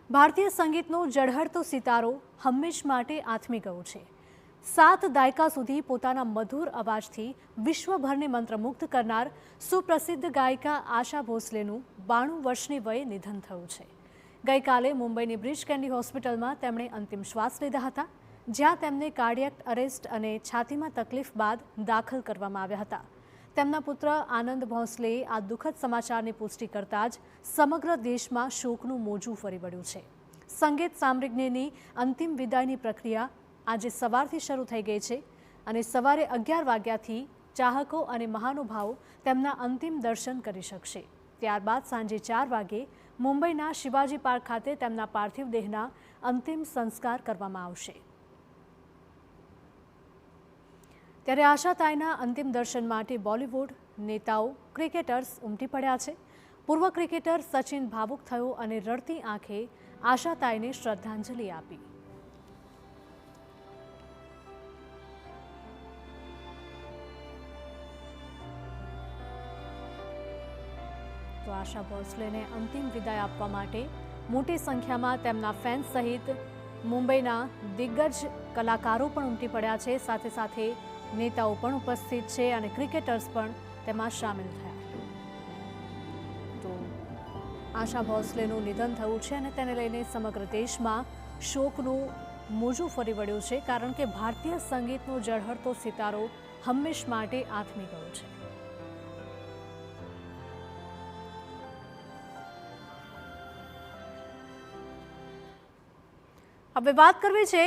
ભારતીય સંગીતનો ઝળહળતો સિતારો હંમેશ માટે આથમી ગયો છે। 7 દાયકા સુધી પોતાના મધુર અવાજથી વિશ્વભરને મંત્રમુગ્ધ કરનાર સુપ્રસિદ્ધ ગાયિકા આશા ભોસલેનું 92 વર્ષની વયે નિધન થયું છે। ગઈકાલે મુંબઈની બ્રીચ કેન્ડી હોસ્પિટલમાં તેમણે અંતિમ શ્વાસ લીધા હતા, જ્યાં તેમને કાર્ડિયાક અરેસ્ટ અને છાતીમાં તકલીફ બાદ દાખલ કરવામાં આવ્યા હતા। તેમના પુત્ર આનંદ ભોંસલેએ આ દુઃખદ સમાચારની પુષ્ટિ કરતાં જ સમગ્ર દેશમાં શોકનું મોજું ફરી વળ્યું છે। સંગીત સામ્રાજ્ઞીની અંતિમ વિદાયની પ્રક્રિયા આજે સવારથી શરૂ થઈ ગઈ છે અને સવારે 11 વાગ્યાથી ચાહકો અને મહાનુભાવો તેમના અંતિમ દર્શન કરી શકશે। ત્યારબાદ સાંજે 4 વાગે મુંબઈના શિવાજી પાર્ક ખાતે તેમના પાર્થિવ દેહના અંતિમ સંસ્કાર કરવામાં આવશે। ત્યારે આશાતાઈના અંતિમ દર્શન માટે બોલિવૂડ નેતાઓ, ક્રિકેટર્સ ઉમટી પડ્યા છે। પૂર્વ ક્રિકેટર સચિન ભાવુક થયો અને રડતી આંખે આશાતાઈને શ્રદ્ધાંજલિ આપી। તો આશા ભોસલેને અંતિમ વિદાય આપવા માટે મોટી સંખ્યામાં તેમના ફેન્સ સહિત મુંબઈના દિગ્ગજ કલાકારો પણ ઉમટી પડ્યા છે। સાથે સાથે નેતાઓ પણ ઉપસ્થિત છે અને ક્રિકેટર્સ પણ તેમાં સામેલ થયા। તો આશા ભોસલેનું નિધન થયું છે અને તેને લઈને સમગ્ર દેશમાં શોકનું મોજું ફરી વળ્યું છે, કારણ કે ભારતીય સંગીતનો ઝળહળતો સિતારો હંમેશ માટે આથમી ગયો છે। હવે વાત કરવી છે